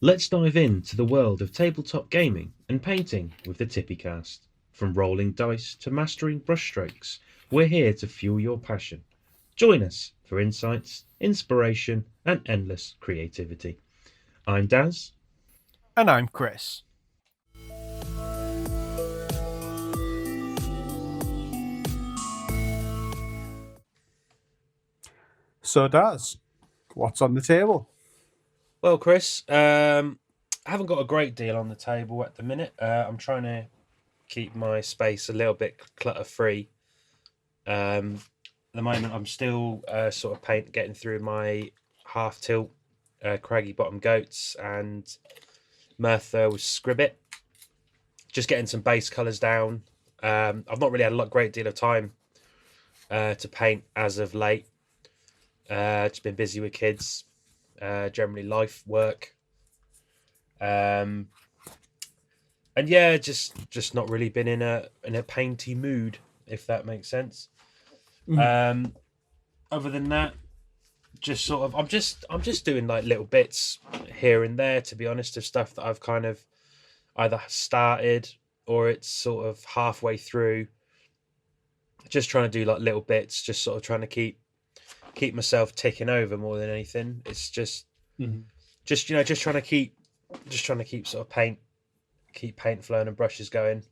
Let's dive into the world of tabletop gaming and painting with the Tippy cast. From rolling dice to mastering brushstrokes, we're here to fuel your passion. Join us for insights, inspiration, and endless creativity. I'm Daz. And I'm Chris. So Daz, what's on the table? Well, Chris, I haven't got a great deal on the table at the minute. I'm trying to keep my space a little bit clutter free. At the moment, I'm still sort of getting through my half tilt craggy bottom goats and Merthyr with Scribbit. Just getting some base colours down. I've not really had a great deal of time to paint as of late. Just been busy with kids, generally life, work. And yeah, just not really been in a painty mood, if that makes sense. Other than that, just sort of I'm just doing like little bits here and there, to be honest, of stuff that I've kind of either started or it's sort of halfway through. Just trying to do like little bits, just sort of trying to keep myself ticking over more than anything. It's just just trying to keep sort of paint flowing and brushes going.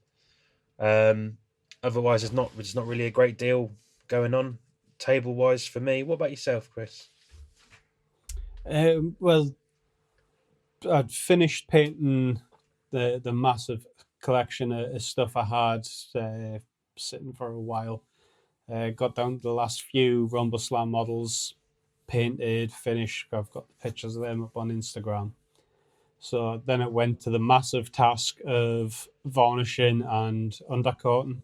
Otherwise, there's not really a great deal going on table wise for me. What about yourself, Chris? Well, I'd finished painting the massive collection of stuff I had sitting for a while. Got down to the last few Rumble Slam models, painted, finished. I've got the pictures of them up on Instagram. So then it went to the massive task of varnishing and undercoating.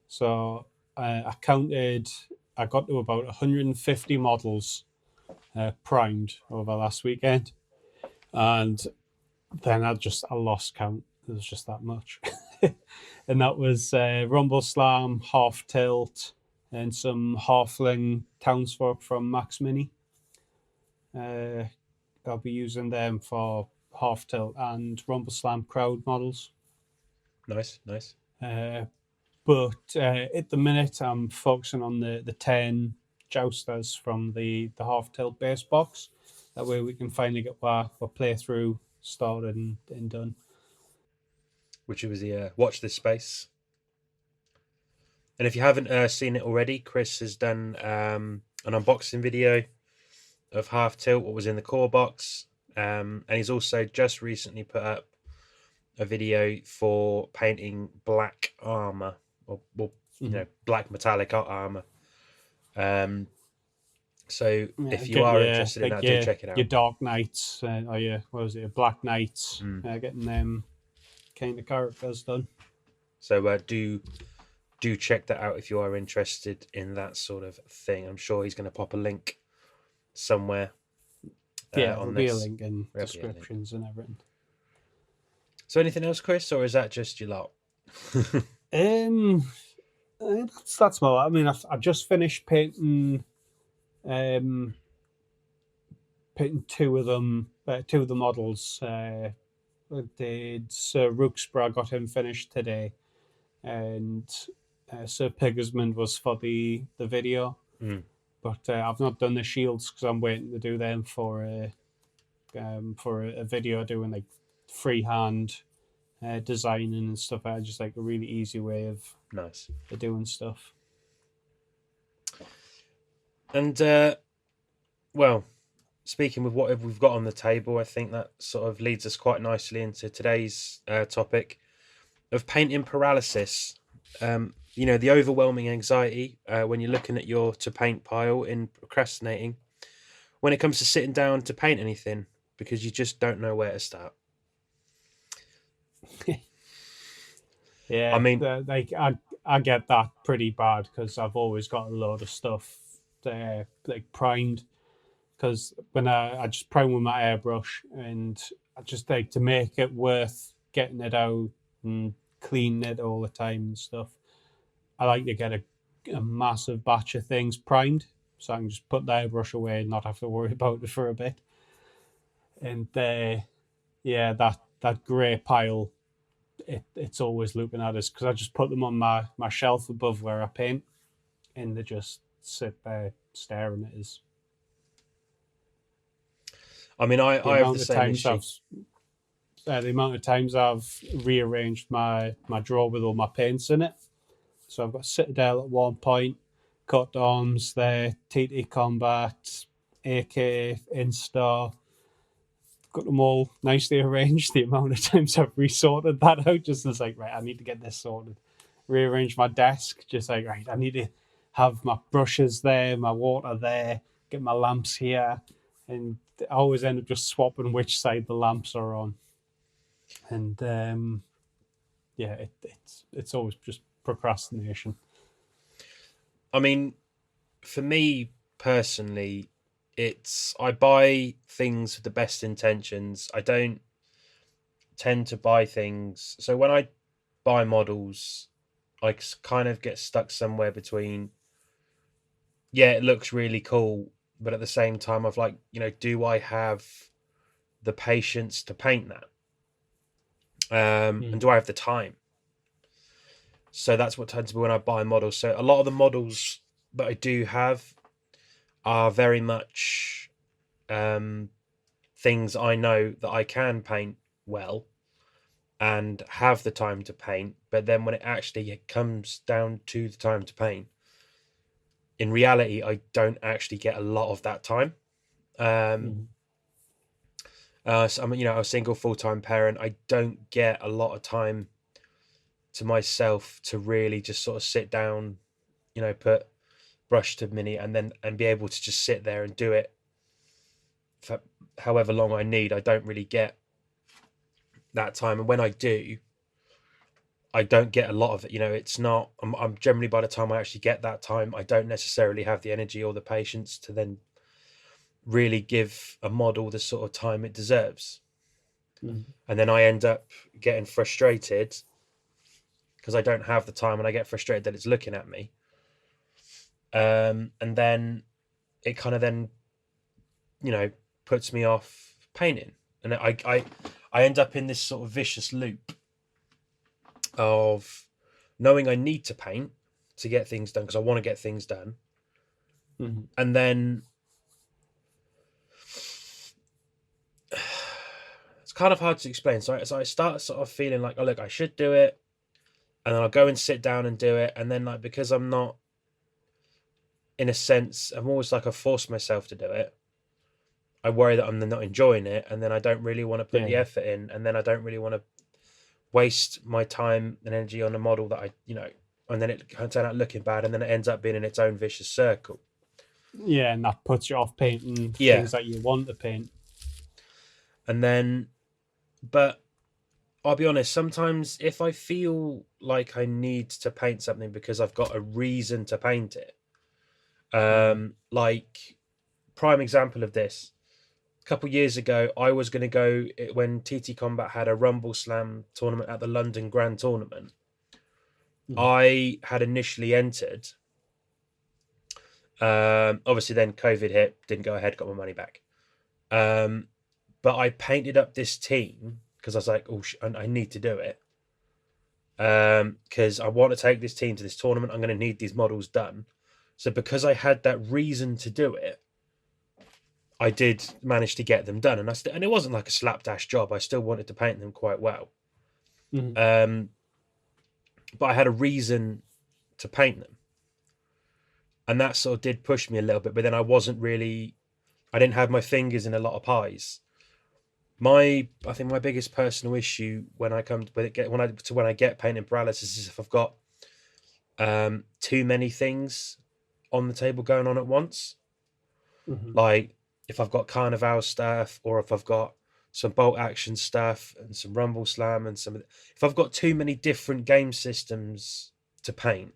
So I got to about 150 models primed over last weekend. And then I lost count. It was just that much. And that was Rumble Slam, Half Tilt, and some Halfling Townsfolk from Max Mini. I'll be using them for Half Tilt and Rumble Slam crowd models. Nice. But at the minute, I'm focusing on the 10 jousters from the Half Tilt base box. That way we can finally get our playthrough started and done. Which was the Watch This Space. And if you haven't seen it already, Chris has done an unboxing video of Half Tilt, what was in the core box. And he's also just recently put up a video for painting black armor, or black metallic armor. So if you are interested in that, do check it out. Your Dark Knights, or your Black Knights, getting them kind of characters done. So do check that out if you are interested in that sort of thing. I'm sure he's going to pop a link somewhere. There'll be a link in descriptions and everything. So anything else, Chris, or is that just your lot? That's more. I mean, I just finished painting two of the models. I did Sir Rooksborough, got him finished today, and Sir Pigersman was for the video. But I've not done the shields because I'm waiting to do them for a video doing like freehand designing and stuff. I just like a really easy way of doing stuff. And well, speaking with what we've got on the table, I think that sort of leads us quite nicely into today's topic of painting paralysis. The overwhelming anxiety when you're looking at your to paint pile in procrastinating when it comes to sitting down to paint anything because you just don't know where to start. Yeah, I mean, I get that pretty bad because I've always got a load of stuff like primed. Because when I just prime with my airbrush, and I just like to make it worth getting it out and cleaning it all the time and stuff. I like to get a massive batch of things primed, so I can just put the airbrush away and not have to worry about it for a bit. And yeah, that grey pile, it's always looking at us because I just put them on my shelf above where I paint, and they just sit there staring at us. I mean, The I have the amount of same times issue. I've rearranged my drawer with all my paints in it. So I've got Citadel at one point, Cut Arms there, TT Combat, AK, Instar. Got them all nicely arranged. The amount of times I've resorted that out, just as like, right, I need to get this sorted. Rearrange my desk, just like, right, I need to have my brushes there, my water there, get my lamps here. And I always end up just swapping which side the lamps are on. And yeah, it's always just procrastination. I mean, for me personally, it's I buy things with the best intentions. I don't tend to buy things. So when I buy models, I kind of get stuck somewhere between, yeah, it looks really cool, but at the same time, I've like, do I have the patience to paint that? And Mm. do I have the time? So that's what tends to be when I buy models. So a lot of the models that I do have are very much um, things I know that I can paint well and have the time to paint. But then when it actually comes down to the time to paint, in reality, I don't actually get a lot of that time. Um, Mm. so I'm, a single full-time parent. I don't get a lot of time to myself to really just sort of sit down, put brush to mini and be able to just sit there and do it for however long I need. I don't really get that time, and when I do, I don't get a lot of it. It's not. I'm generally, by the time I actually get that time, I don't necessarily have the energy or the patience to then really give a model the sort of time it deserves, Mm. and then I end up getting frustrated because I don't have the time, and I get frustrated that it's looking at me. And then it kind of then you know puts me off painting, and I end up in this sort of vicious loop of knowing I need to paint to get things done because I want to get things done, Mm. and then it's kind of hard to explain. So I start sort of feeling like, oh look, I should do it, and then I'll go and sit down and do it, and then like because I'm not, in a sense, I'm always like I force myself to do it. I worry that I'm not enjoying it, and then I don't really want to put the Yeah. effort in, and then I don't really want to waste my time and energy on a model that and then it can turn out looking bad, and then it ends up being in its own vicious circle. Yeah, and that puts you off painting Yeah, things that you want to paint. and then, but I'll be honest, sometimes if I feel like I need to paint something because I've got a reason to paint it, Mm. like prime example of this, a couple of years ago, I was going to go when TT Combat had a Rumble Slam tournament at the London Grand Tournament. Mm. I had initially entered. Obviously, then COVID hit, didn't go ahead, got my money back. Um, but I painted up this team because I was like, oh, I need to do it. Because I want to take this team to this tournament. I'm going to need these models done. So because I had that reason to do it, I did manage to get them done, and it wasn't like a slapdash job. I still wanted to paint them quite well, Mm. um, but I had a reason to paint them, and that sort of did push me a little bit. But then I didn't have my fingers in a lot of pies. I think my biggest personal issue when I come when I get painting paralysis is if I've got too many things on the table going on at once. Mm. Like if I've got Carnival stuff, or if I've got some bolt action stuff and some Rumble Slam and if I've got too many different game systems to paint,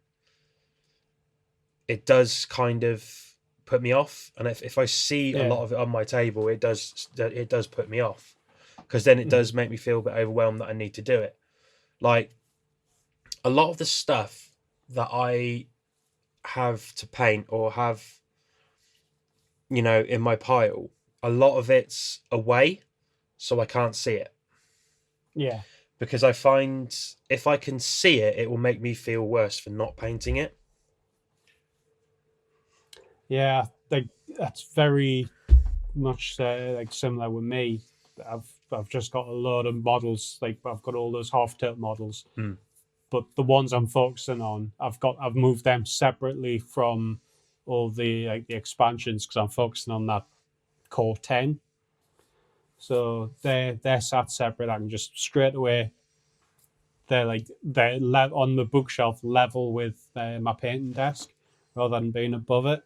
it does kind of put me off. And if I see a Yeah. lot of it on my table, it does put me off because then it Mm. does make me feel a bit overwhelmed that I need to do it. Like a lot of the stuff that I have to paint or have, in my pile, a lot of it's away, so I can't see it. Yeah, because I find if I can see it, it will make me feel worse for not painting it. yeah. Like that's very much like similar with me. I've just got a load of models. Like I've got all those half tilt models, Hmm. but the ones I'm focusing on, I've moved them separately from all the like the expansions because I'm focusing on that core 10. So they're sat separate. I can just straight away they're on the bookshelf level with my painting desk rather than being above it.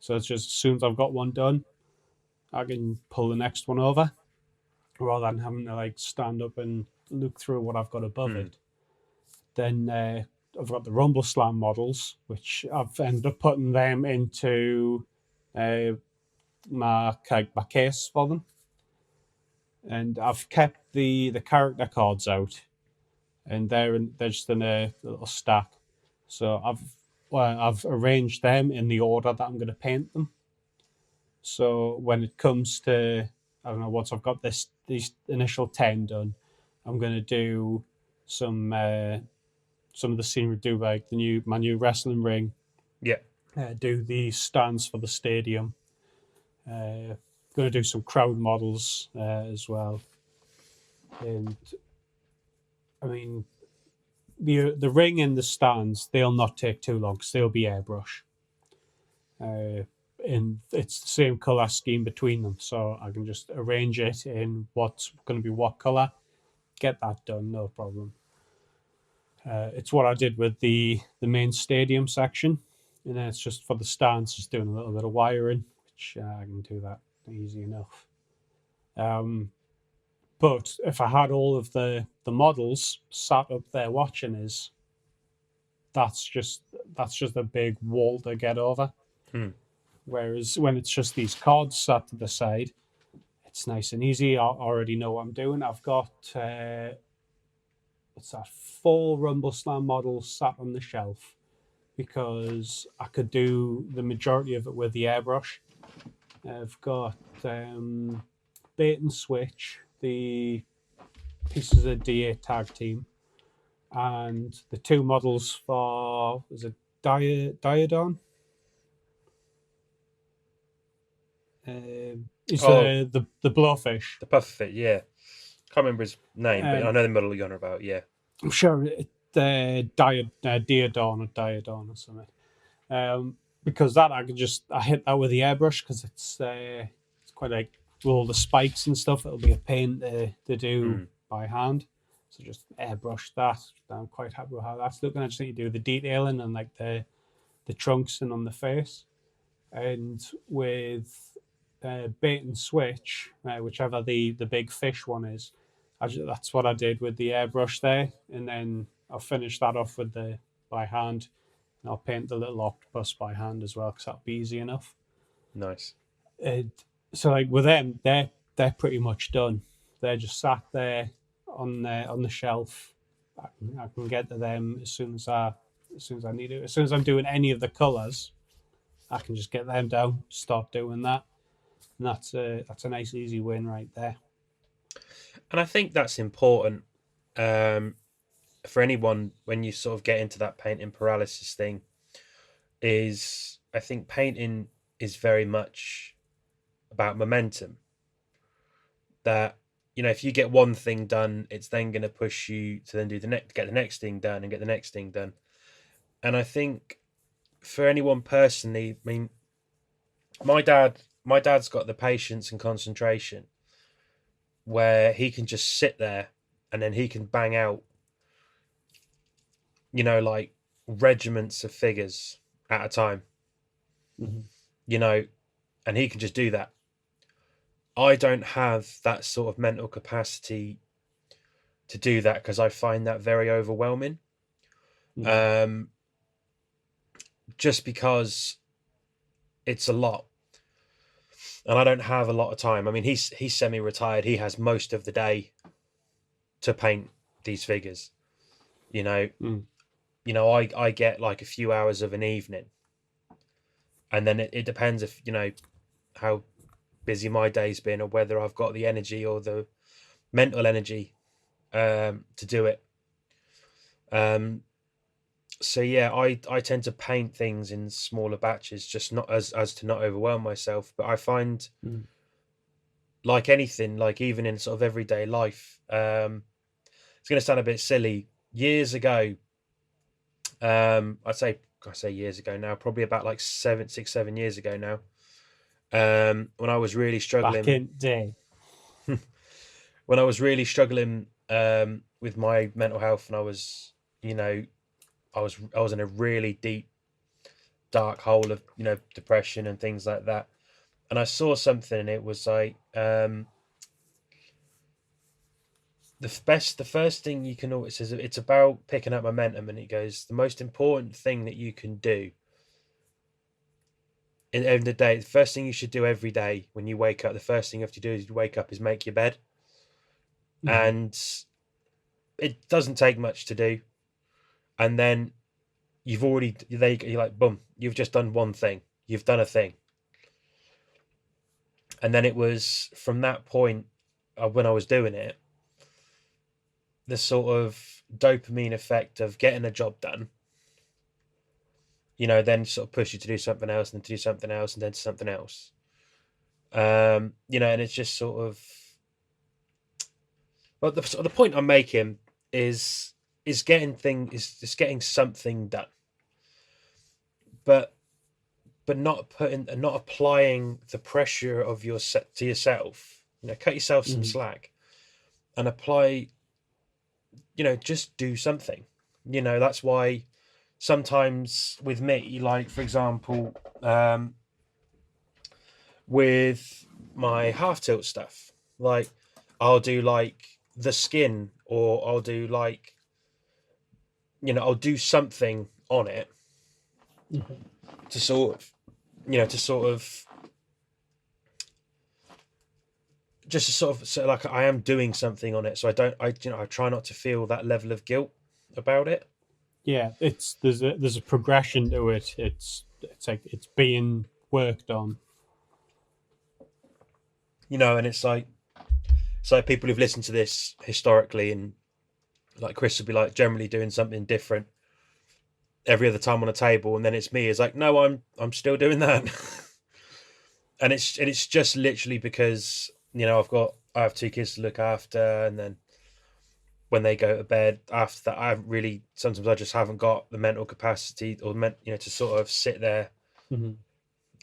So it's just as soon as I've got one done, I can pull the next one over rather than having to like stand up and look through what I've got above Hmm. it. Then I've got the Rumble Slam models, which I've ended up putting them into uh, my case for them, and I've kept the character cards out, and they're just in a little stack. So I've arranged them in the order that I'm going to paint them. So when it comes to, I don't know, once I've got these initial 10 done, I'm going to do some some of the scenery, do like my new wrestling ring, Yeah. do the stands for the stadium. Going to do some crowd models as well, and I mean the ring and the stands they'll not take too long because they'll be airbrush. Uh, and it's the same color scheme between them, so I can just arrange it in what's going to be what color. Get that done, no problem. It's what I did with the main stadium section, and then it's just for the stands, just doing a little bit of wiring, which I can do that easy enough. Um, but if I had all of the models sat up there watching us, that's just that's just a big wall to get over. Hmm. Whereas when it's just these cards sat to the side, it's nice and easy. I already know what I'm doing. I've got what's that? 4 Rumble Slam models sat on the shelf because I could do the majority of it with the airbrush. I've got Bait and Switch, the pieces of DA tag team, and the 2 models for is it Diodon? Is Oh, the blowfish? the pufferfish. Yeah. Can't remember his name, but I Um, know the model you're on about. Yeah. I'm sure Diodon or Diodon or something. Because that I hit that with the airbrush because it's quite like with all the spikes and stuff. It'll be a pain to do Hmm. by hand. So just airbrush that. I'm quite happy with how that's looking. I just need to do the detailing and like the trunks and on the face. And with bait and switch, whichever the big fish one is, that's what I did with the airbrush there, and then I'll finish that off with the by hand, and I'll paint the little octopus by hand as well because that'll be easy enough. Nice. And so like with them, they're pretty much done. They're just sat there on the shelf. I can get to them as soon as I need it. As soon as I'm doing any of the colors, I can just get them down, start doing that, and that's a nice easy win right there. And I think that's important um, for anyone when you sort of get into that painting paralysis thing. Is I think painting is very much about momentum. That if you get one thing done, it's then going to push you to then do the next, get the next thing done, and get the next thing done. And I think for anyone personally, I mean, my dad's got the patience and concentration where he can just sit there and then he can bang out, like regiments of figures at a time, Mm-hmm. you know, and he can just do that. I don't have that sort of mental capacity to do that because I find that very overwhelming. Mm-hmm. Um, just because it's a lot, and I don't have a lot of time. I mean, he's semi-retired. He has most of the day to paint these figures. You know, Mm. I get like a few hours of an evening, and then it depends if how busy my day's been or whether I've got the energy or the mental energy to do it. Um, so yeah, I tend to paint things in smaller batches, just not as to not overwhelm myself. But I find, Mm. like anything, like even in sort of everyday life, it's going to sound a bit silly. Years ago, I say years ago now, probably about like 7 6 7 years ago now. When I was really Back struggling, in day. when I was really struggling with my mental health, and I was, you know, I was in a really deep dark hole of depression and things like that. And I saw something, and it was like, the first thing you can always says it's about picking up momentum, and it goes, the most important thing that you can do in the end of the day, the first thing you should do every day when you wake up, the first thing you have to do is you wake up is make your bed. Mhm. And it doesn't take much to do. And then you're like, boom, you've just done one thing, you've done a thing. And then it was from that point, when I was doing it, the sort of dopamine effect of getting a job done, then sort of push you to do something else, and then to do something else, and then to something else. And it's just sort of, well, the point I'm making is is getting something done, but not applying the pressure of your set to yourself. Cut yourself some Mhm. slack and apply. Just do something. That's why sometimes with me, like for example, with my half tilt stuff, like I'll do like the skin, or I'll do like, I'll do something on it Mhm. to sort of, to sort of, just to sort of, so like I am doing something on it, so I don't, I try not to feel that level of guilt about it. Yeah, it's there's a progression to it. It's like it's being worked on. And it's like, so people who've listened to this historically, and like Chris would be like generally doing something different every other time on a table, and then it's me is like, no, I'm still doing that. And it's just literally because I have two kids to look after, and then when they go to bed after that, I haven't really, sometimes I just haven't got the mental capacity, or to sort of sit there Mhm.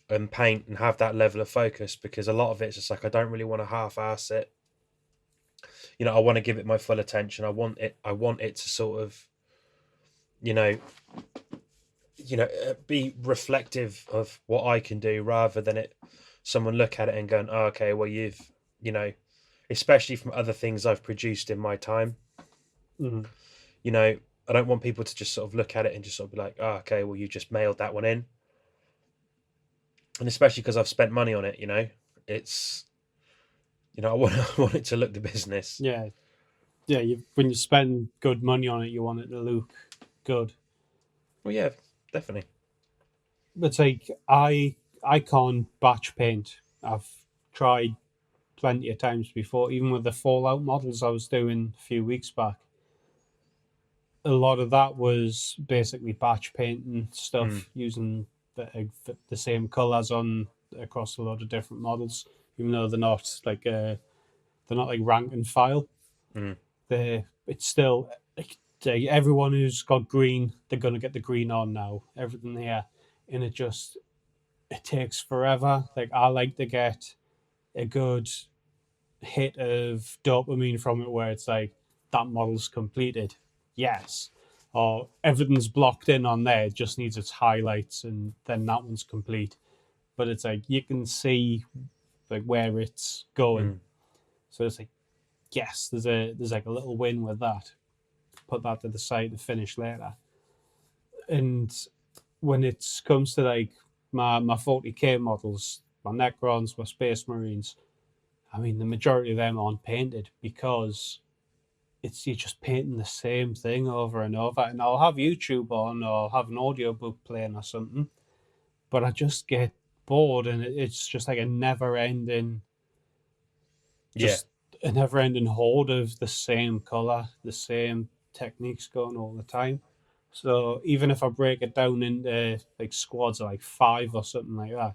and paint and have that level of focus, because a lot of it's just like I don't really want to half-ass it. I want to give it my full attention. I want it to sort of, you know be reflective of what I can do, rather than it someone look at it and going, oh, okay, well, you know especially from other things I've produced in my time. Mhm. you know I don't want people to just sort of look at it and just sort of be like, oh, okay, well, you just mailed that one in. And especially because I've spent money on it, it's, I want I want it to look the business. Yeah, yeah. When you spend good money on it, you want it to look good. Well, yeah, definitely. It's like I can't batch paint. I've tried plenty of times before, even with the Fallout models I was doing a few weeks back. A lot of that was basically batch painting Mm, stuff using the same colors on across a lot of different models, even though they're not like rank and file. mm, They It's still like everyone who's got green, they're gonna get the green on now. Everything here, and it takes forever. Like I like to get a good hit of dopamine from it where it's like that model's completed. Yes. Or everything's blocked in on there, it just needs its highlights and then that one's complete. But it's like you can see like where it's going. mm, So it's like, yes, there's like a little win with that. Put that to the side to finish later. And when it comes to like my 40k models, my Necrons, my Space Marines, I mean the majority of them aren't painted because it's you're just painting the same thing over and over. And I'll have YouTube on, or I'll have an audiobook playing or something, but I just get bored, and it's just like a never ending, yeah. just a never-ending horde of the same color, the same techniques going all the time. So even if I break it down into like squads of like 5 or something like that,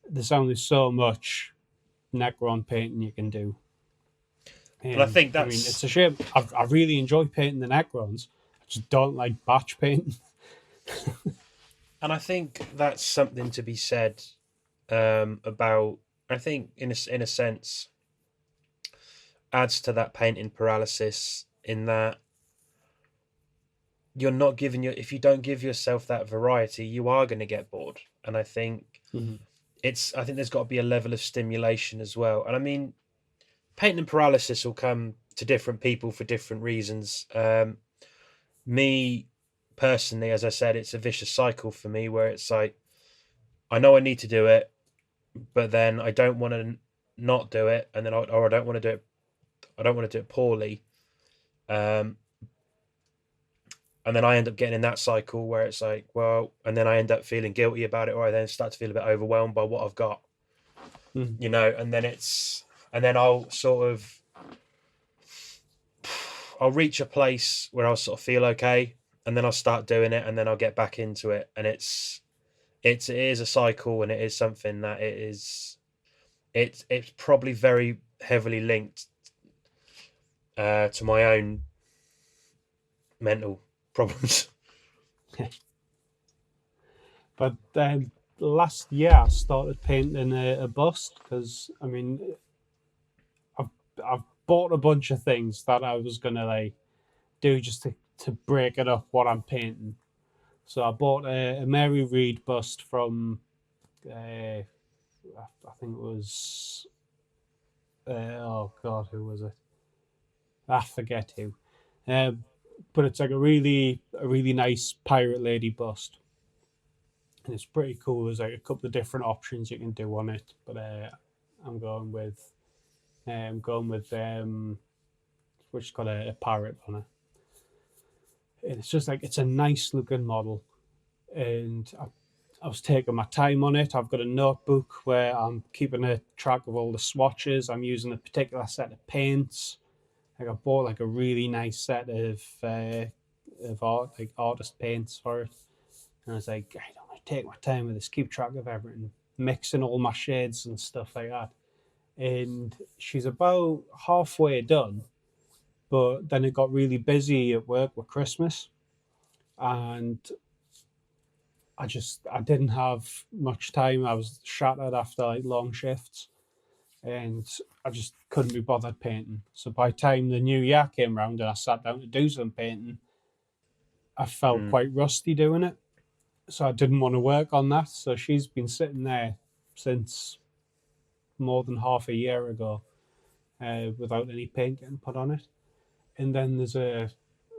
there's only so much Necron painting you can do. And I And think I mean, it's that's a shame. I really enjoy painting the Necrons. I just don't like batch painting. and I think that's something to be said about. I think in a sense adds to that painting paralysis in that you're not giving your if you don't give yourself that variety, you are going to get bored. And I think Mhm. I think there's got to be a level of stimulation as well. And I mean, pain and paralysis will come to different people for different reasons. Me personally, as I said, it's a vicious cycle for me where it's like I know I need to do it, but then I don't want to not do it, and then or I don't want to do it. I don't want to do it poorly, um, and then I end up getting in that cycle where it's like, well, and then I end up feeling guilty about it, or I then start to feel a bit overwhelmed by what I've got, Mhm. and then and then I'll sort of I'll reach a place where I'll sort of feel okay, and then I'll start doing it, and then I'll get back into it, and it is a cycle, and it is something that it's probably very heavily linked to my own mental problems. But last year I started painting a bust because I mean I've I've bought a bunch of things that I was gonna like do just to break it up what I'm painting. So I bought a Mary Read bust from I think it was oh god, who was it? I forget who. Um, but it's like a really nice pirate lady bust, and it's pretty cool. There's like a couple of different options you can do on it, but I'm going with which got a parrot on it. And it's just like it's a nice looking model, and I was taking my time on it. I've got a notebook where I'm keeping a track of all the swatches. I'm using a particular set of paints. Like I bought like a really nice set of artist paints for it, and I was like, I don't want to take my time with this, keep track of everything, mixing all my shades and stuff like that. And she's about halfway done, but then it got really busy at work with Christmas, and I didn't have much time. I was shattered after like long shifts, and I just couldn't be bothered painting. So by the time the new year came round and I sat down to do some painting, I felt Mm, quite rusty doing it. So I didn't want to work on that. So she's been sitting there since more than half a year ago, without any paint getting put on it. And then there's a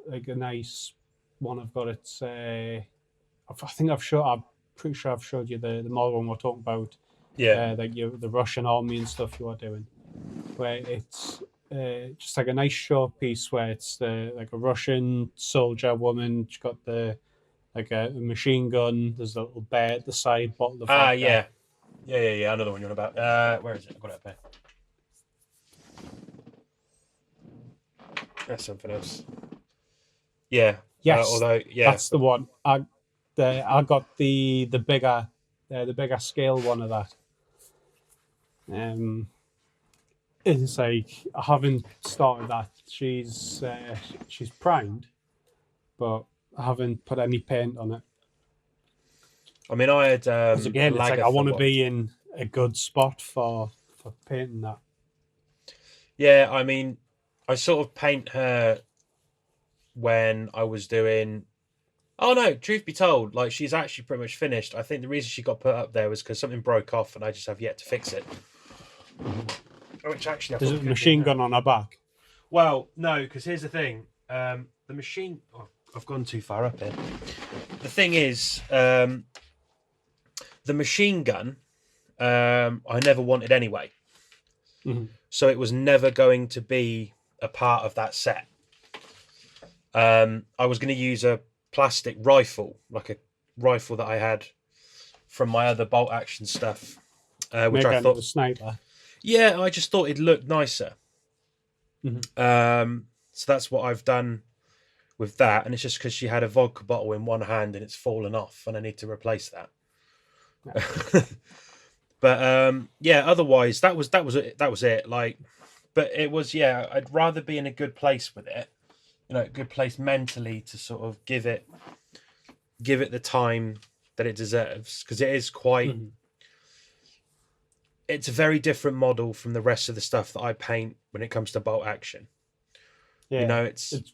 nice one I've got. It's I think I'm pretty sure I've showed you the model one we're talking about, yeah. the Russian army and stuff you are doing, where it's just like a nice showpiece where it's like a Russian soldier woman. She's got the like a machine gun. There's a little bear at the side, bottle of Ah, vodka. yeah. Yeah. Another one you're on about. Where is it? I got it up there. That's something else. Yeah. Yes, Although, yeah, that's the one. I got the bigger scale one of that. Um, it's like I haven't started that. She's primed, but I haven't put any paint on it. I mean, I had Because a again, it's like I Lagatha want to one. be in a good spot for painting that. Yeah, I mean, I sort of paint her when I was doing. Oh no, truth be told, like she's actually pretty much finished. I think the reason she got put up there was because something broke off, and I just have yet to fix it. Mhm. Which actually I There's probably a could do machine now. gun on her back. Well, no, because here's the thing. The machine. Oh, I've gone too far up here. The thing is, the machine gun. I never wanted anyway, Mhm. so it was never going to be a part of that set. I was going to use a plastic rifle, like a rifle that I had from my other bolt action stuff, which Make I her into thought, a sniper. yeah, I just thought it looked nicer. So that's what I've done with that, and it's just because she had a vodka bottle in one hand and it's fallen off, and I need to replace that. Yeah. But yeah, otherwise that was it. Like, but it was, yeah. I'd rather be in a good place with it, a good place mentally to sort of give it the time that it deserves, because it is quite. Mhm. It's a very different model from the rest of the stuff that I paint when it comes to bolt action. Yeah, It's it's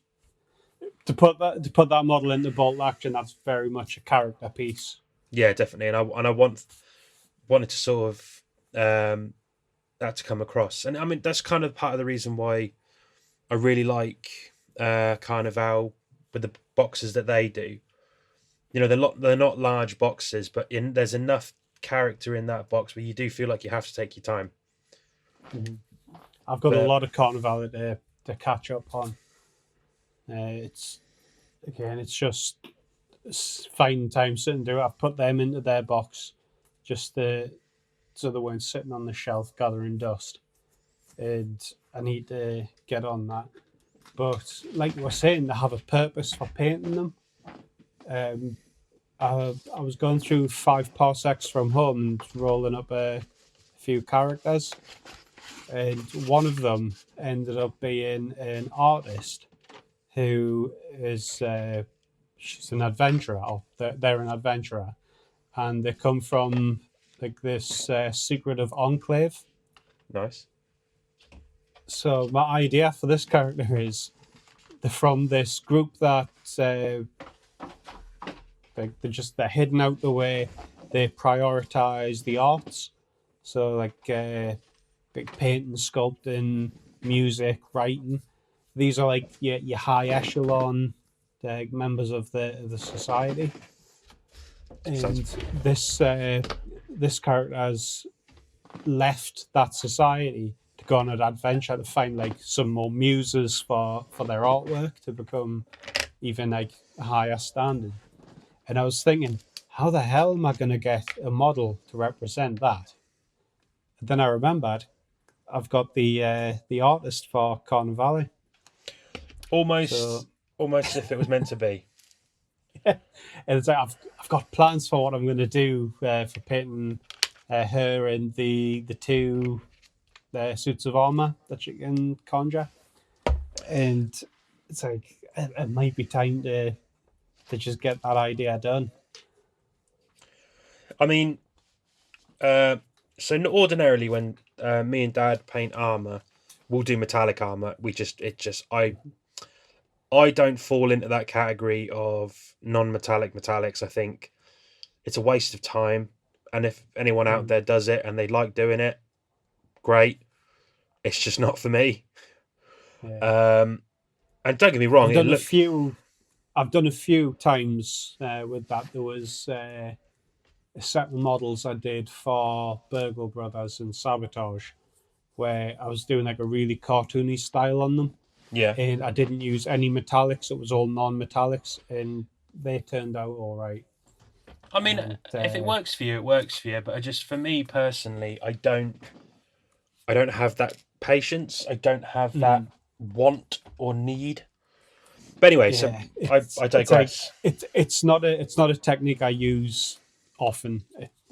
to put that model into bolt action. That's very much a character piece. yeah, definitely, and I wanted to sort of that to come across, and I mean that's kind of part of the reason why I really like Carnival with the boxes that they do. They're not large boxes, but there's enough character in that box where you do feel like you have to take your time. Mhm. I've got a But lot of Carnival to catch up on. It's just finding time sitting do it. I've put them into their box just so they weren't sitting on the shelf gathering dust, and I need to get on that. But like you were saying, they have a purpose for painting them. Um, I was going through 5 parsecs from home and rolling up a few characters, and one of them ended up being an artist who is she's an adventurer. Or they're an adventurer, and they come from like this secretive enclave. nice, So my idea for this character is they're from this group that they're hidden out the way. They prioritize the arts, so like painting, sculpting, music, writing. These are like your high echelon members of the society, sounds and this character has left that society to go on an adventure to find like some more muses for their artwork to become even like higher standard. And I was thinking, how the hell am I going to get a model to represent that? And then I remembered I've got the artist for Carnivale. So almost almost as if it was meant to be. and it's like I've got plans for what I'm going to do for painting her and the two suits of armor that you can conjure, and it's like it might be time to just get that idea done. I mean, so ordinarily when me and Dad paint armor, we'll do metallic armor. I don't fall into that category of non-metallic metallics. I think it's a waste of time. And if anyone out Mm. there does it and they like doing it, great. It's just not for me. Yeah, Um, and don't get me wrong, I've it done a look few. I've done a few times with that. There was a set of models I did for Burgle Brothers and Sabotage, where I was doing like a really cartoony style on them, yeah. and I didn't use any metallics. It was all non-metallics, and they turned out all right. I mean, And if it works for you, it works for you. But for me personally, I don't have that patience. I don't have that mm, want or need. But anyway, so yeah, I it's like digress. it's not a technique I use often.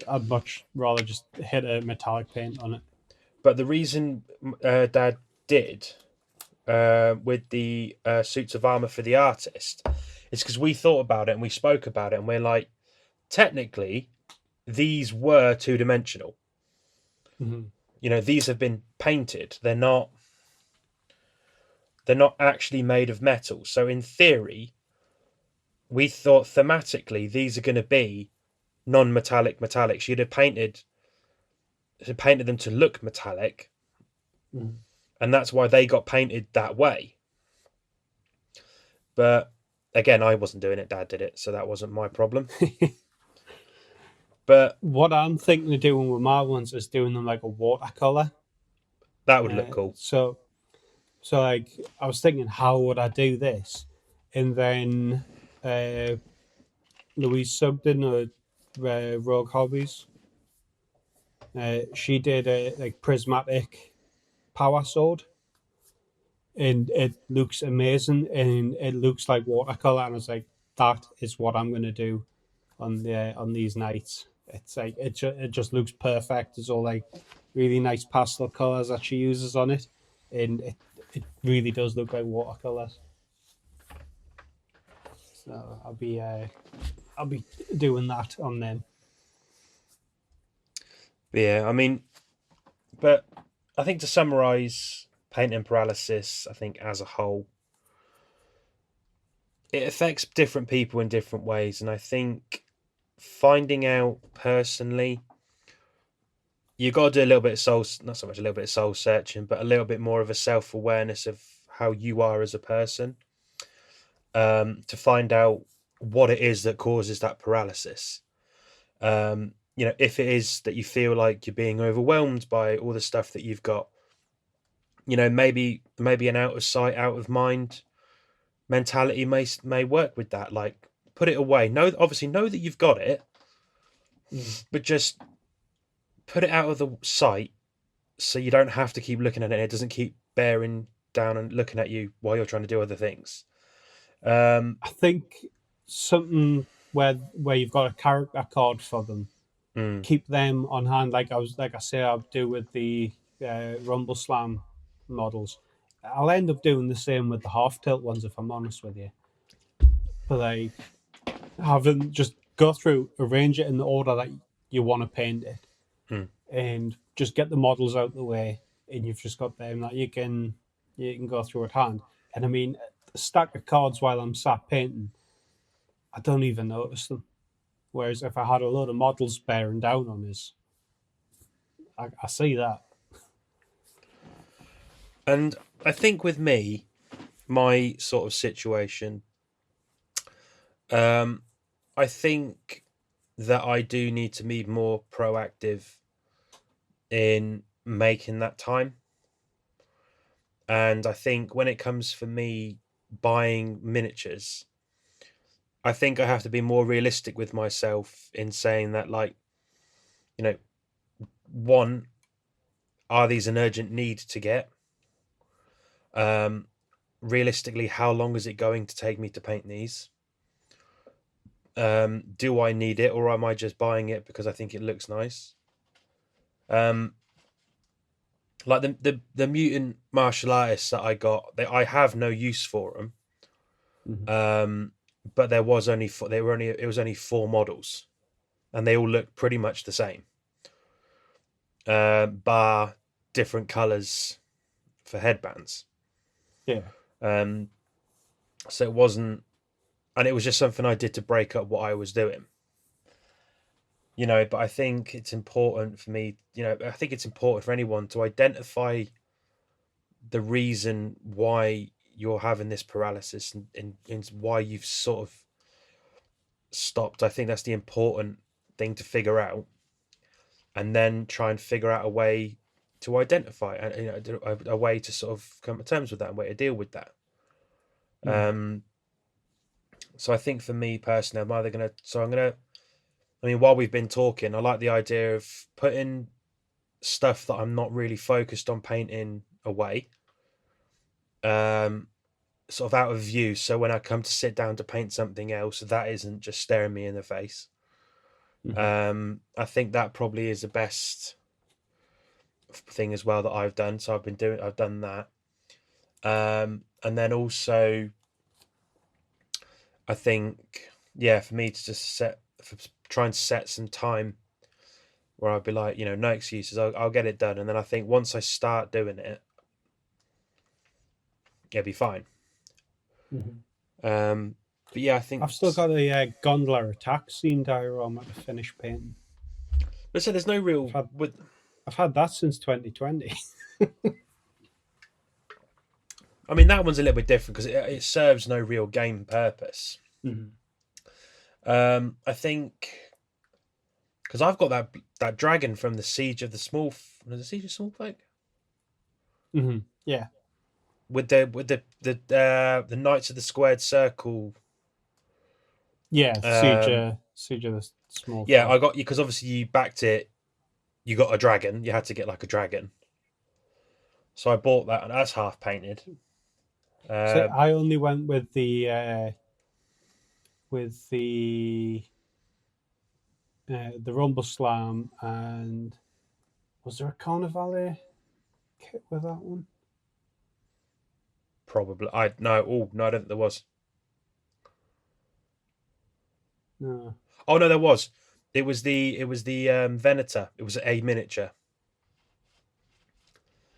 I'd much rather just hit a metallic paint on it. But the reason Dad did with the suits of armor for the artist is because we thought about it and we spoke about it, and we're like, technically, these were two dimensional. Mhm. These have been painted. They're not actually made of metal. So in theory, we thought thematically these are going to be non-metallic metallics. You'd have painted them to look metallic, Mhm. and that's why they got painted that way. But again, I wasn't doing it. Dad did it, so that wasn't my problem. But What I'm thinking of doing with my ones is doing them like a watercolor. that would look cool. So like I was thinking, how would I do this? And then uh, Louise Sugden or Rogue Hobbies, she did a like prismatic power sword, and it looks amazing, and it looks like watercolor. And I was like, that is what I'm going to do on these nights. It's like it just looks perfect. There's all like really nice pastel colors that she uses on it, and it really does look like watercolors. So I'll be doing that on them. Yeah, I mean, but I think to summarize painting paralysis, I think as a whole, it affects different people in different ways. And I think finding out personally, you got to do a little bit of soul, not so much a little bit of soul searching, but a little bit more of a self awareness of how you are as a person, to find out what it is that causes that paralysis. If it is that you feel like you're being overwhelmed by all the stuff that you've got, maybe an out of sight, out of mind mentality may work with that. Like, put it away. Obviously know that you've got it, Mm. but just put it out of the sight so you don't have to keep looking at it. It doesn't keep bearing down and looking at you while you're trying to do other things. I think something where you've got a character card for them, mm, keep them on hand. Like I say, I'll do with the Rumble Slam models. I'll end up doing the same with the half tilt ones, if I'm honest with you. But like having just go through, arrange it in the order that you want to paint it, mm. and just get the models out the way, and you've just got them that you can go through at hand. And I mean, a stack of cards while I'm sat painting, I don't even notice them. Whereas if I had a load of models bearing down on us, I see that. And I think with me, my sort of situation, um, I think that I do need to be more proactive in making that time. And I think when it comes for me buying miniatures, I think I have to be more realistic with myself in saying that, like, you know, one, are these an urgent need to get? Um, Realistically, how long is it going to take me to paint these? Do I need it, or am I just buying it because I think it looks nice? Um, like the mutant martial artists that I got, I have no use for them. Mm-hmm. But there was only four, they were only it was only four models, and they all looked pretty much the same, bar different colors for headbands. Yeah. Um, so it wasn't, and it was just something I did to break up what I was doing. But I think it's important for me. I think it's important for anyone to identify the reason why you're having this paralysis, and why you've sort of stopped. I think that's the important thing to figure out, and then try and figure out a way to identify, and a way to sort of come to terms with that, and way to deal with that. Mm-hmm. So I think for me personally, I mean, while we've been talking, I like the idea of putting stuff that I'm not really focused on painting away, um, sort of out of view. So when I come to sit down to paint something else, that isn't just staring me in the face. Mm-hmm. I think that probably is the best thing as well that I've done. So I've done that. And then also, I think, yeah, for me to just try and set some time where I'd be like, no excuses, I'll get it done. And then I think once I start doing it, it'll be fine. Mm-hmm. Um, but yeah, I think, I've still got a gondola attack scene diorama to finish painting. but so there's no I've real had with. I've had that since 2020. I mean, that one's a little bit different because it serves no real game purpose. Mm-hmm. I think because I've got that dragon from the Siege of the Small Folk, Mm-hmm. Yeah. with the Knights of the Squared Circle. Yeah. Um, Siege of the Small yeah, Fort. I got you because obviously you backed it. You got a dragon. You had to get like a dragon. So I bought that, and that's half painted. So Um, I only went with the Rumble Slam, and was there a Carnivale kit with that one? Probably. I no. Oh no, I don't think there was. No. Oh no, there was. It was the Venator. It was a miniature.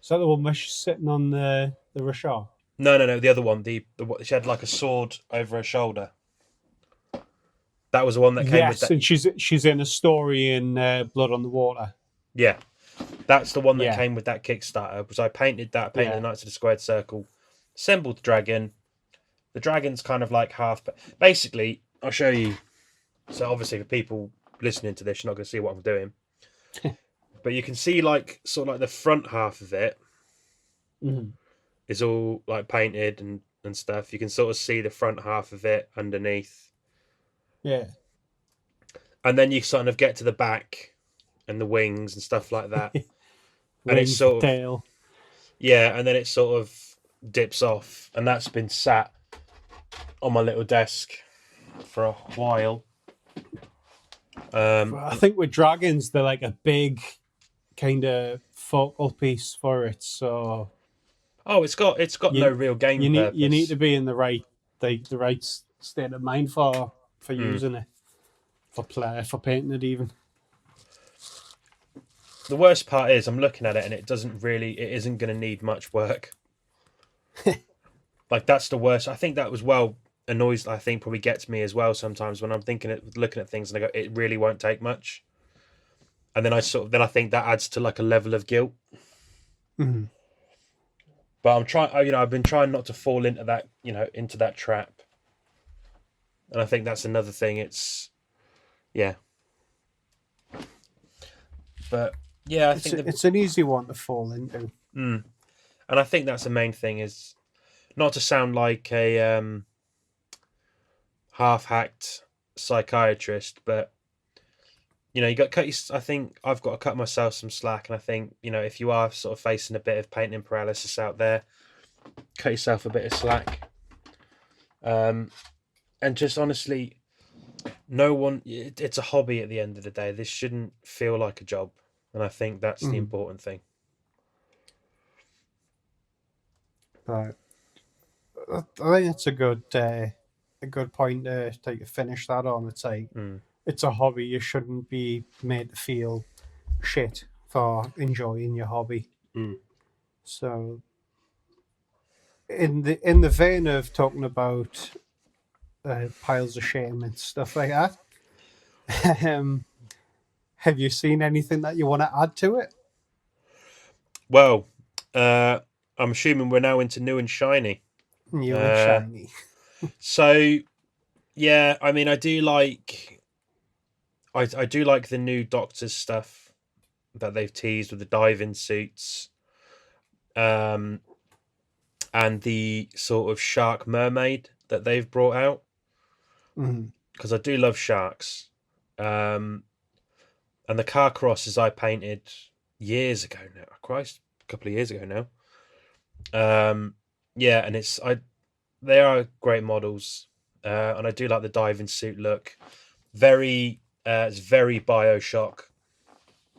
Is that the one where she's sitting on the Rashard? No, no, no. The other one. She had like a sword over her shoulder. That was the one that came with Yes, that. and she's in a story in Blood on the Water. Yeah, that's the one that Yeah, came with that Kickstarter. Was I painted that? Painted the yeah. Knights of the Squared Circle, assembled the dragon. The dragon's kind of like half. Basically, I'll show you. So obviously, for people listening to this, you're not going to see what I'm doing, but you can see like sort of like the front half of it Mhm. is all like painted and stuff. You can sort of see the front half of it underneath, Yeah. and then you sort of get to the back and the wings and stuff like that, and it's Wings, the sort of tail. yeah, and then it sort of dips off, and that's been sat on my little desk for a while. I think with dragons, they're like a big kind of focal piece for it. So Oh, it's got no you real game you need to purpose. be in the right state of mind for Mm. using it, for play, for painting it even. The worst part is I'm looking at it and it isn't going to need much work. Like that's the worst. I think that was well annoys. I think probably gets me as well sometimes when I'm looking at things and I go, it really won't take much. And then I think that adds to like a level of guilt. Mhm. But I'm trying. I've been trying not to fall into that, into that trap. And I think that's another thing. Yeah, but yeah, I It's think it's an easy one to fall into. and I think that's the main thing is not to sound like a half-hacked psychiatrist, but you got cut. I think I've got to cut myself some slack, and I think if you are sort of facing a bit of painting paralysis out there, cut yourself a bit of slack. And just honestly, no one. It's a hobby at the end of the day. This shouldn't feel like a job, and I think that's the Mhm. important thing. But I think it's a good point to finish that on. It's like Mm, it's a hobby. You shouldn't be made to feel shit for enjoying your hobby. mm. So in the vein of talking about piles of shame and stuff like that, um, have you seen anything that you want to add to it? Well, uh, I'm assuming we're now into new and shiny. New and Uh, shiny. so yeah, I mean, I do like the new Doctor's stuff that they've teased with the diving suits, um, and the sort of shark mermaid that they've brought out Mhm. because I do love sharks. Um, and the car crosses I painted years ago now. Christ, a couple of years ago now. Yeah, and they are great models, and I do like the diving suit look. It's very Bioshock.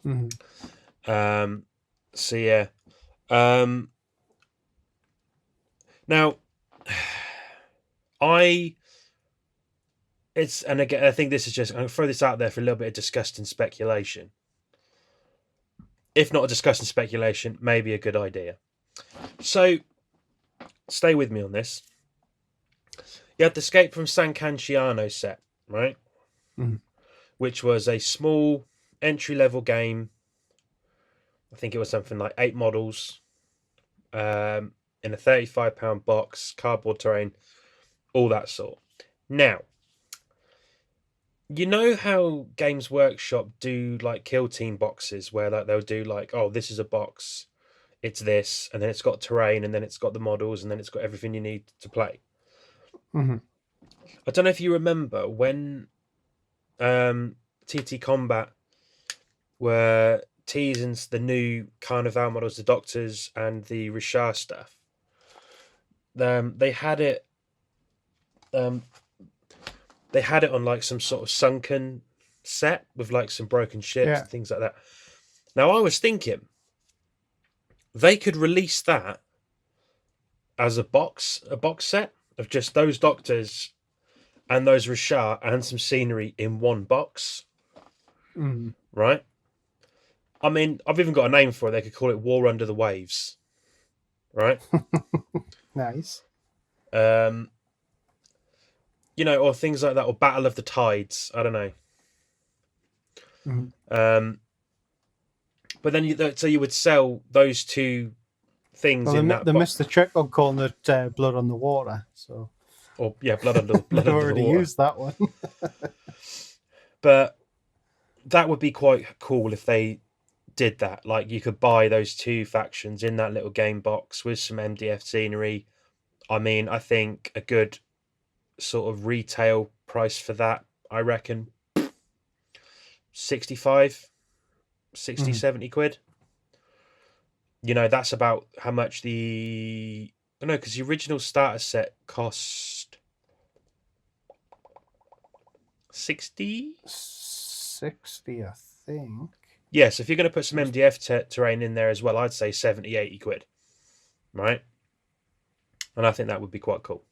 Mhm. So yeah. Um, now, I and again I think this is just I'm gonna throw this out there for a little bit of disgusting speculation. If not a disgusting speculation, maybe a good idea. So stay with me on this. You had the Escape from San Canciano set, right? Mhm. Which was a small entry level game. I think it was something like 8 models, in a £35 box, cardboard terrain, all that sort. Now, you know how Games Workshop do like kill team boxes where like they'll do like, oh, this is a box, it's this, and then it's got terrain, and then it's got the models, and then it's got everything you need to play. Mhm. I don't know if you remember when TT Combat were teasing the new Carnival models, the Doctors and the Richard stuff. They had it. Um, they had it on like some sort of sunken set with like some broken ships Yeah. and things like that. Now I was thinking they could release that as a box set of just those doctors and those Rashar and some scenery in one box, Mm. right? I mean, I've even got a name for it. They could call it War Under the Waves, right? Nice. Um, or things like that, or Battle of the Tides. I don't know. Mm. Um, but then so you would sell those two things Well, in that they box, missed the trick on calling it Blood on the Water, so or yeah, blood they've under the already water. used that one. But that would be quite cool if they did that. Like you could buy those two factions in that little game box with some MDF scenery. I mean, I think a good sort of retail price for that, I reckon 65, 60, Mm. 70 quid. That's about how much the. I don't know, because the original starter set cost 60. 60, I think. Yes, if you're going to put some Just MDF terrain in there as well, I'd say 70, 80 quid, right? And I think that would be quite cool.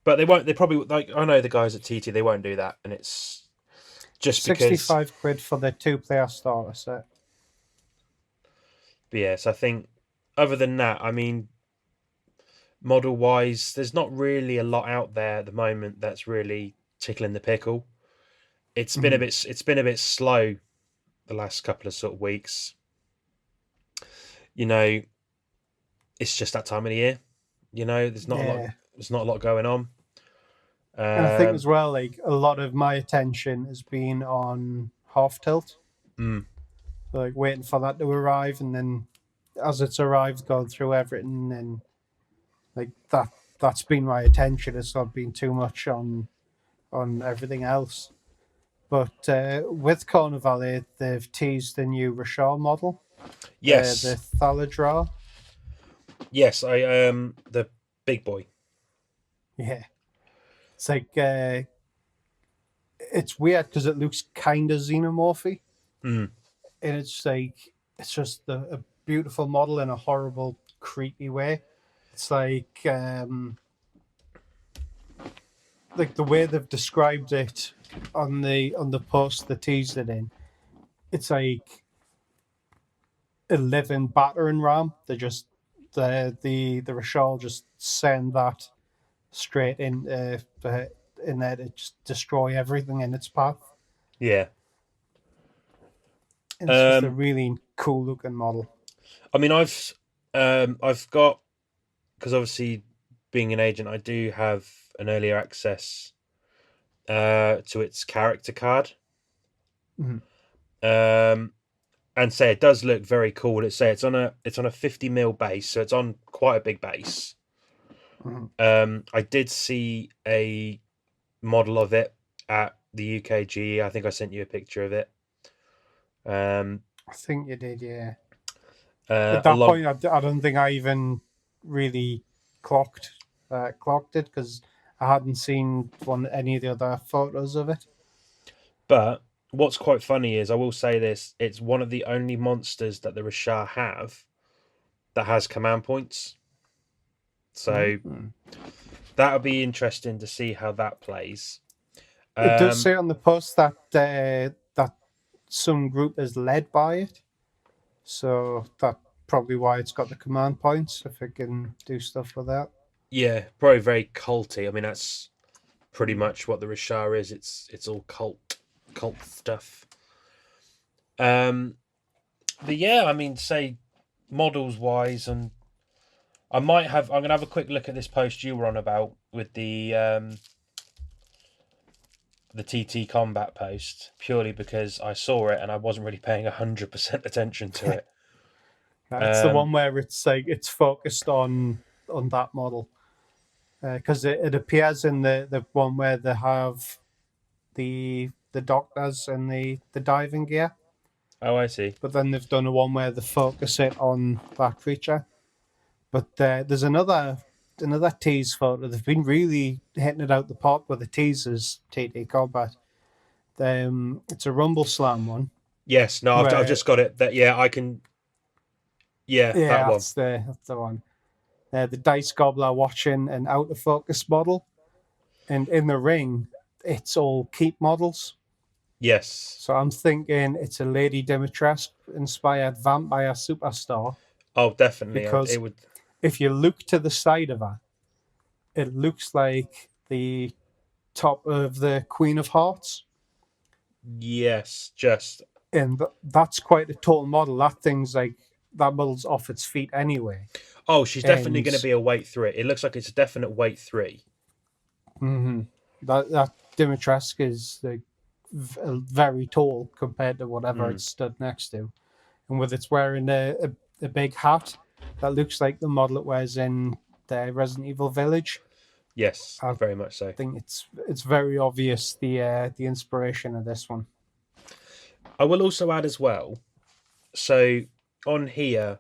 But they won't. They probably like. I know the guys at TT. They won't do that, and it's just because. 65 quid for the 2-player starter set. But yes, I think. Other than that, I mean, model wise, there's not really a lot out there at the moment that's really tickling the pickle. It's been a Mm. bit. It's been a bit slow the last couple of sort of weeks. You know, it's just that time of the year. There's not a lot. Yeah. There's not a lot going on. And I think Um, as well, like a lot of my attention has been on half tilt, mm, like waiting for that to arrive, and then as it's arrived, going through everything, and like that's been my attention. It's not been too much on everything else. But with Carnivale, they've teased the new Rashar model, the yes, Thaladrar. yes. The big boy. Yeah, it's like it's weird because it looks kind of xenomorphy, Mm, and it's just a beautiful model in a horrible, creepy way. It's like the way they've described it on the post they teased it in. It's like a living battering ram. They just the Rashal just send that straight in there to just destroy everything in its path. yeah. And it's just a Um, really cool looking model. I mean, I've got because obviously being an agent, I do have an earlier access to its character card. Mhm. Um, and say it does look very cool. It's on a 50 mil base, so it's on quite a big base. Mhm. I did see a model of it at the UKG. I think I sent you a picture of it. Um, I think you did, yeah. At that along, point, I don't think I even really clocked it because I hadn't seen any of the other photos of it. but what's quite funny is I will say this: it's one of the only monsters that the Rashar have that has command points. So Mhm. that'll be interesting to see how that plays. It does Um, say on the post that that some group is led by it, so that's probably why it's got the command points. If it can do stuff with that. yeah, probably very culty. I mean, that's pretty much what the Rashar is. It's all cult stuff. Um, but yeah, I mean, say models wise, and I might have. I'm gonna have a quick look at this post you were on about with the TT combat post purely because I saw it and I wasn't really paying 100% attention to it. It's the Um, one where it's like it's focused on that model because it appears in the one where they have the doctors and the diving gear, oh, I see. but then they've done a one where they focus it on that creature. But there's another. another tease photo. They've been really hitting it out the park with the teasers. TT Combat. It's a Rumble Slam one. Yes, no, I've Where just got it. That yeah, I can. Yeah, that yeah, one. that's the one. The Dice Gobbler watching an out of focus model, and in the ring, it's all keep models. Yes. So I'm thinking it's a Lady Dimitrescu inspired vampire superstar Oh, definitely. It because would. if you look to the side of her, it looks like the top of the Queen of Hearts. Yes, just. And that's quite a tall model. That thing's like, that model's off its feet anyway. Oh, she's definitely And going to be a weight three. It looks like it's a definite weight three. that Dimitrescu is like very tall compared to whatever Mm. it's stood next to. And with it's wearing a big hat that looks like the model it wears in the Resident Evil Village. Yes, I very much so. think it's very obvious the inspiration of this one. I will also add as well. So on here,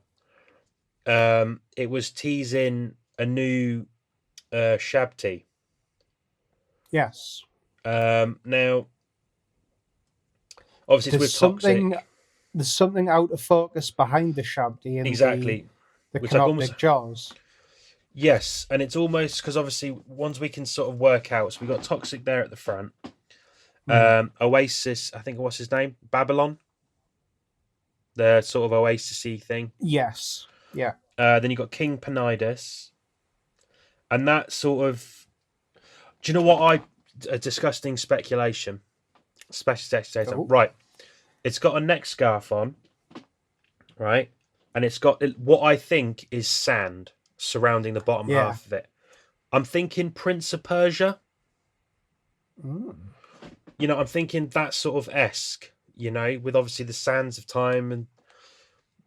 it was teasing a new Shabti. Yes. Now, obviously, it's There's with Toxic. something out of focus behind the Shabdi and Exactly. the Which like almost. canoptic jaws. Yes, and it's almost because obviously ones we can sort of work out. So we got Toxic there at the front. Oasis, I think what's his name? Babylon. The sort of Oasis-y thing. Yes. Yeah. Then you got King Penidus. And that sort of. Do you know what a disgusting speculation. Oh, Right. It's got a neck scarf on. Right. And it's got what I think is sand surrounding the bottom yeah. half of it. I'm thinking Prince of Persia. I'm thinking that sort of esque, with obviously the sands of time and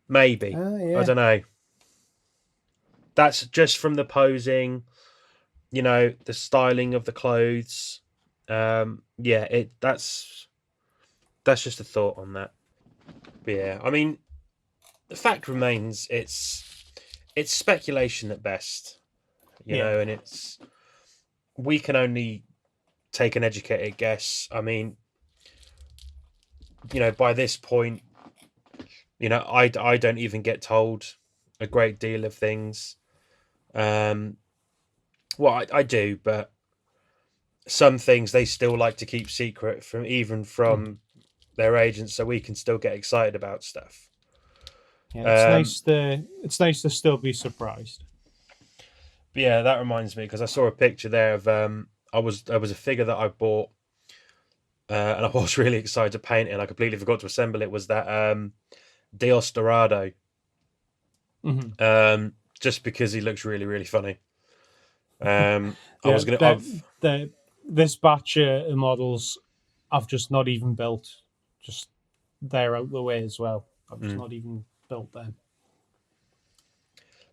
maybe. Yeah. I don't know. That's just from the posing, the styling of the clothes. That's just a thought on that. But yeah, I mean, the fact remains it's speculation at best, and we can only take an educated guess. I mean, by this point, I don't even get told a great deal of things. Well, I do, but some things they still like to keep secret from their agents, so we can still get excited about stuff. Yeah, it's nice to still be surprised. But yeah, that reminds me because I saw a picture there of there was a figure that I bought, and I was really excited to paint it, and I completely forgot to assemble it. Was that Dios Dorado? Just because he looks really really funny. I was gonna. This batch of models, I've just not even built. Just they're out the way as well. I've just not even built them.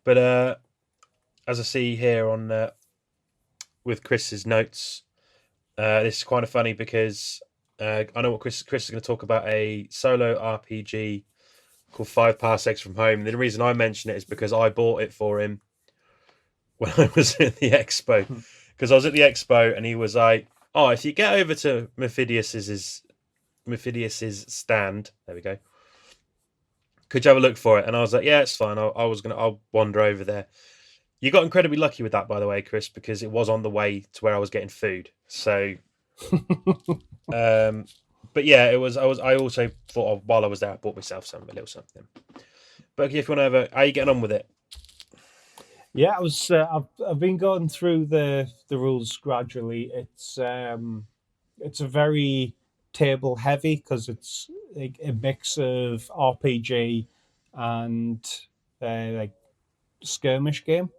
But as I see here on with Chris's notes, this is kind of funny because I know what Chris is going to talk about a solo RPG called 5 Parsecs from Home. And the reason I mention it is because I bought it for him when I was at the expo. Because I was at the expo and he was like, "Oh, if you get over to Mephidius's stand, there we go. Could you have a look for it?" And I was like, "Yeah, it's fine. I'll wander over there." You got incredibly lucky with that, by the way, Chris, because it was on the way to where I was getting food. So, but yeah, it was. I also thought while I was there, I bought myself a little something. But if you want to how are you getting on with it? Yeah, I was. I've been going through the rules gradually. It's a very table heavy because it's like a mix of RPG and like skirmish game.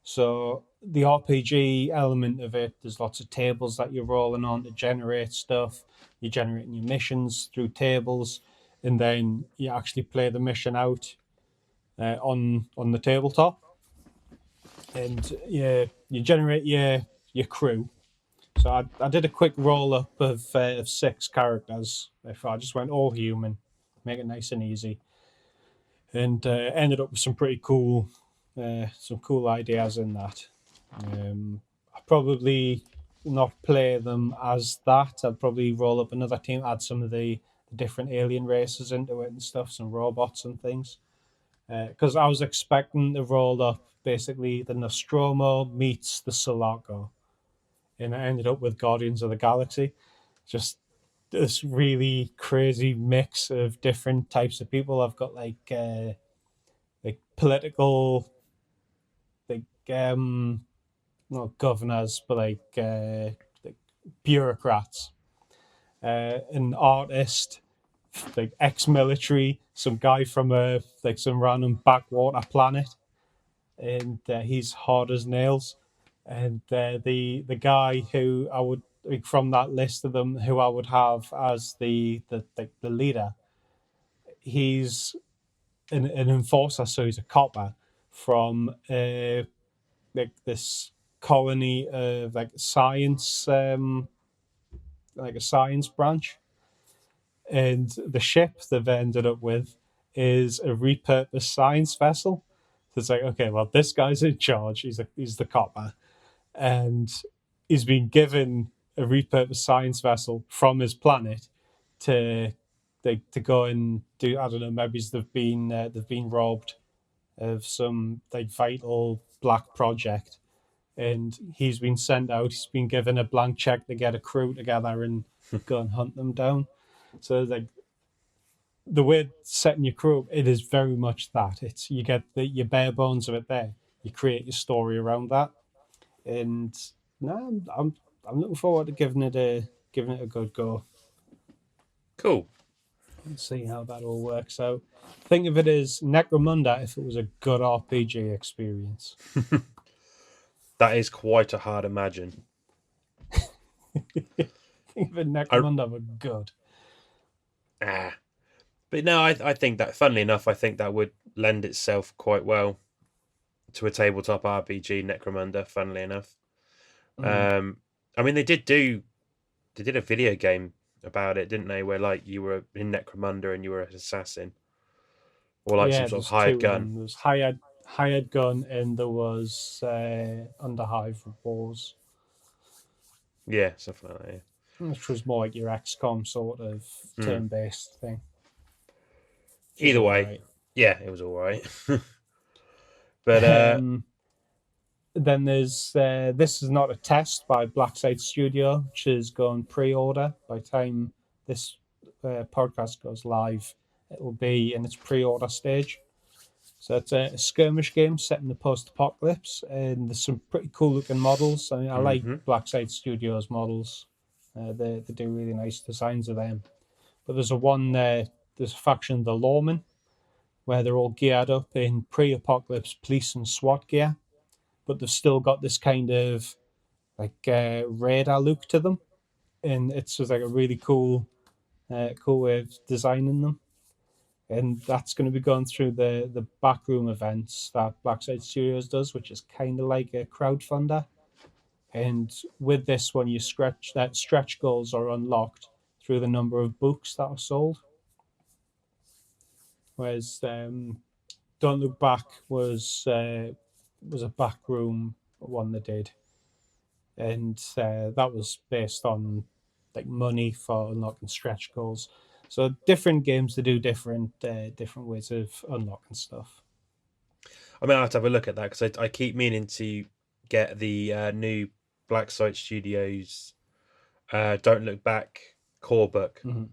So the RPG element of it, there's lots of tables that you're rolling on to generate stuff. You're generating your missions through tables, and then you actually play the mission out on the tabletop. And you generate your crew. So I did a quick roll up of 6 characters. I just went all human, make it nice and easy, and ended up with some pretty cool some cool ideas in that. I probably not play them as that. I'd probably roll up another team, add some of the different alien races into it and stuff, some robots and things. Because I was expecting to roll up basically the Nostromo meets the Sulaco, and I ended up with Guardians of the Galaxy. Just this really crazy mix of different types of people. I've got like political, like not governors, but like bureaucrats, an artist, like ex-military, some guy from a like some random backwater planet, and he's hard as nails. And the guy who I would like, from that list of them who I would have as the leader, he's an enforcer, so he's a copper from like this colony of like science, like a science branch, and the ship they've ended up with is a repurposed science vessel. So it's like, okay, well, this guy's in charge. He's the copper, and he's been given a repurposed science vessel from his planet to to go and do. I don't know. Maybe they've been robbed of some like vital black project, and he's been sent out. He's been given a blank check to get a crew together and go and hunt them down. So like the way it's setting your crew, it is very much that. It's you get your bare bones of it there. You create your story around that, and no, I'm looking forward to giving it a good go Cool. and see how that all works out. Think of it as Necromunda if it was a good RPG experience. That is quite a hard imagine. Think of it I, Necromunda but good. ah. But no, I think that, funnily enough, I think that would lend itself quite well to a tabletop RPG, Necromunda, funnily enough. I mean, they did a video game about it, didn't they? Where like you were in Necromunda and you were an assassin, or like some Yeah, sort of there's hired two of gun. them. There was hired gun, and there was Underhive Wars, Yeah, something like that. which was more like your XCOM sort of Yeah. turn-based thing, which is Either all way, right. yeah, it was all right. But Then there's this is not a test by Blackside Studio, which is going pre-order. By the time this podcast goes live, it will be in its pre-order stage. So it's a skirmish game set in the post-apocalypse, and there's some pretty cool-looking models. I mean, I like mhm. Blackside Studios models. They do really nice designs of them. But there's a one there's a faction, the Lawmen, where they're all geared up in pre-apocalypse police and SWAT gear, but they've still got this kind of like radar look to them, and it's just like a really cool way of designing them. And that's going to be going through the backroom events that Blackside Studios does, which is kind of like a crowdfunder. And with this one, you stretch goals are unlocked through the number of books that are sold. Whereas Don't Look Back was a backroom one they did, and that was based on like money for unlocking stretch goals. So different games to do different ways of unlocking stuff. I mean, I have to have a look at that because I keep meaning to get the new Black Site Studios Don't Look Back core book. Mm-hmm.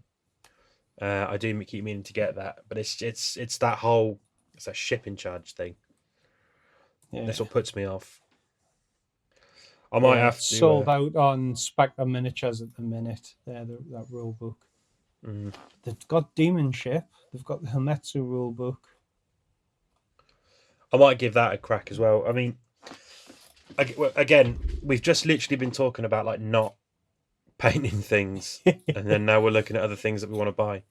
I do keep meaning to get that, but it's that whole it's a shipping charge thing. Yeah, That's what puts me off. I might yeah, have it's to. sold out on Spectre Miniatures at the minute. That rule book. Mm, They've got Demon Ship. They've got the Hametsu rule book. I might give that a crack as well. I mean, again, we've just literally been talking about like not painting things, and then now we're looking at other things that we want to buy.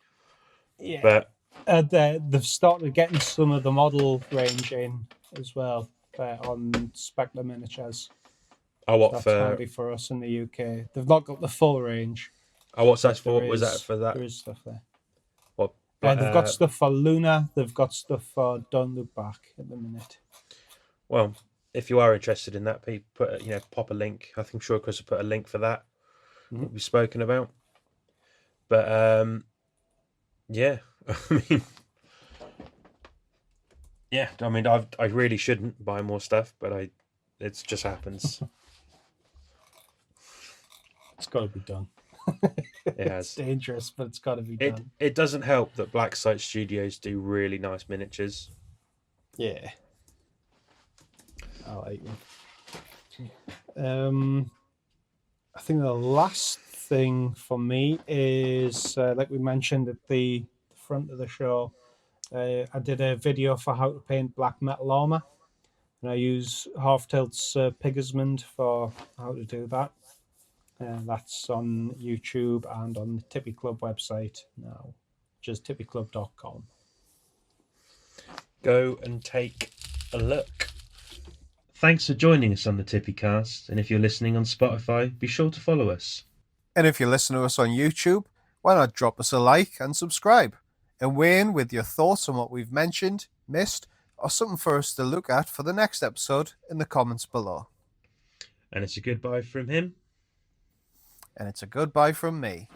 Yeah, But they've started getting some of the model range in as well on Spectre Miniatures. oh, So what that's for? handy for us in the UK. They've not got the full range, Oh, what's that but for? Was that for that? there is stuff there. What? They've got stuff for Luna. They've got stuff for Don't Look Back at the minute. Well, if you are interested in that, pop a link. I'm sure Chris will put a link for that. What we've spoken about. But yeah, I mean, yeah, I mean, I really shouldn't buy more stuff, but it just happens. It's got to be done. It It's has. dangerous, but it's got to be It done. it doesn't help that Black Site Studios do really nice miniatures. Yeah, I like them. I think the last thing for me is like we mentioned at the front of the show. I did a video for how to paint black metal armor, and I use Half Tilt's Pigersmond for how to do that. That's on YouTube and on the Tippy Club website now, just tippyclub.com. Go and take a look. Thanks for joining us on the Tippy Cast, and if you're listening on Spotify, be sure to follow us. And if you listen to us on YouTube, why not drop us a like and subscribe? And weigh in with your thoughts on what we've mentioned, missed, or something for us to look at for the next episode in the comments below. And it's a goodbye from him. And it's a goodbye from me.